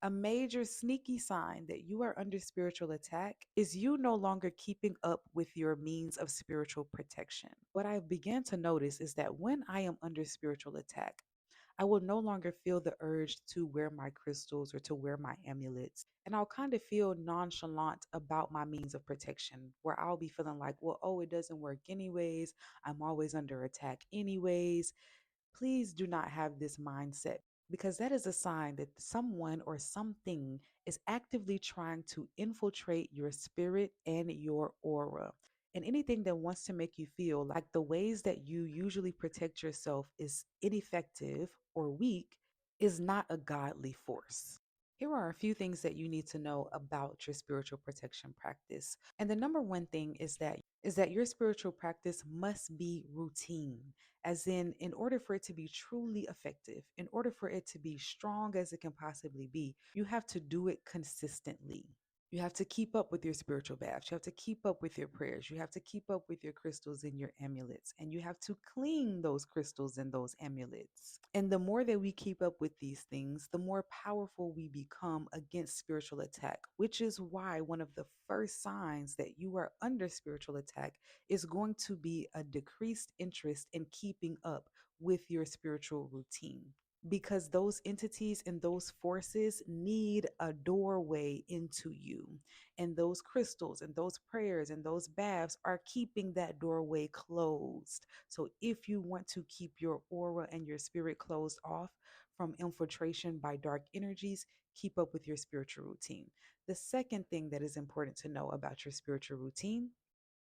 A major sneaky sign that you are under spiritual attack is you no longer keeping up with your means of spiritual protection. What I began to notice is that when I am under spiritual attack, I will no longer feel the urge to wear my crystals or to wear my amulets. And I'll kind of feel nonchalant about my means of protection, where I'll be feeling like, well, oh, it doesn't work anyways. I'm always under attack anyways. Please do not have this mindset because that is a sign that someone or something is actively trying to infiltrate your spirit and your aura. And anything that wants to make you feel like the ways that you usually protect yourself is ineffective or weak is not a godly force. Here are a few things that you need to know about your spiritual protection practice. And the number one thing is that your spiritual practice must be routine, as in order for it to be truly effective, in order for it to be strong as it can possibly be, you have to do it consistently. You have to keep up with your spiritual baths. You have to keep up with your prayers. You have to keep up with your crystals and your amulets. And you have to clean those crystals and those amulets. And the more that we keep up with these things, the more powerful we become against spiritual attack, which is why one of the first signs that you are under spiritual attack is going to be a decreased interest in keeping up with your spiritual routine, because those entities and those forces need a doorway into you. And those crystals and those prayers and those baths are keeping that doorway closed. So if you want to keep your aura and your spirit closed off from infiltration by dark energies, keep up with your spiritual routine. The second thing that is important to know about your spiritual routine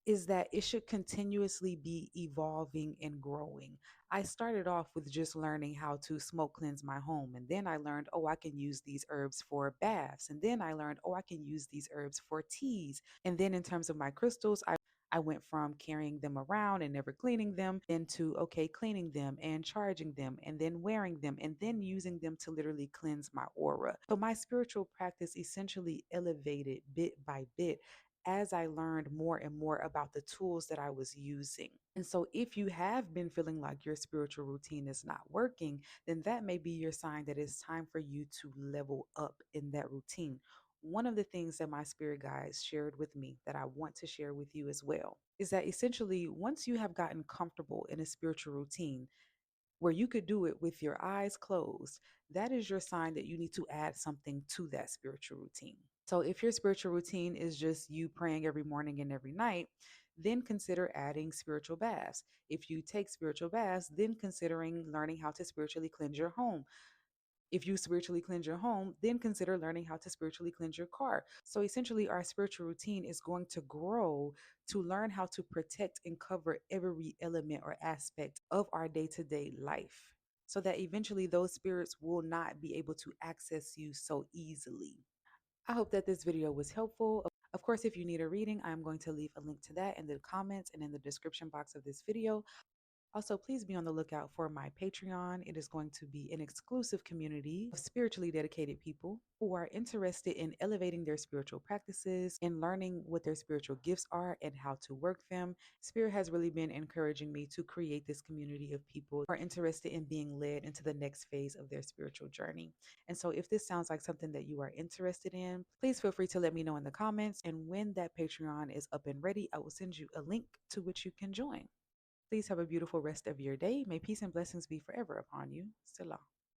is that it should continuously be evolving and growing. I started off with just learning how to smoke cleanse my home. And then I learned, oh, I can use these herbs for baths. And then I learned, oh, I can use these herbs for teas. And then in terms of my crystals, I went from carrying them around and never cleaning them into, okay, cleaning them and charging them and then wearing them and then using them to literally cleanse my aura. So my spiritual practice essentially elevated bit by bit as I learned more and more about the tools that I was using. And so, if you have been feeling like your spiritual routine is not working, then that may be your sign that it's time for you to level up in that routine. One of the things that my spirit guides shared with me that I want to share with you as well is that essentially, once you have gotten comfortable in a spiritual routine, where you could do it with your eyes closed, that is your sign that you need to add something to that spiritual routine. So if your spiritual routine is just you praying every morning and every night, then consider adding spiritual baths. If you take spiritual baths, then considering learning how to spiritually cleanse your home. If you spiritually cleanse your home, then consider learning how to spiritually cleanse your car. So essentially, our spiritual routine is going to grow to learn how to protect and cover every element or aspect of our day to day life, so that eventually those spirits will not be able to access you so easily. I hope that this video was helpful. Of course, if you need a reading, I'm going to leave a link to that in the comments and in the description box of this video. Also, please be on the lookout for my Patreon. It is going to be an exclusive community of spiritually dedicated people who are interested in elevating their spiritual practices and learning what their spiritual gifts are and how to work them. Spirit has really been encouraging me to create this community of people who are interested in being led into the next phase of their spiritual journey. And so, if this sounds like something that you are interested in, please feel free to let me know in the comments. And when that Patreon is up and ready, I will send you a link to which you can join. Please have a beautiful rest of your day. May peace and blessings be forever upon you. Salam.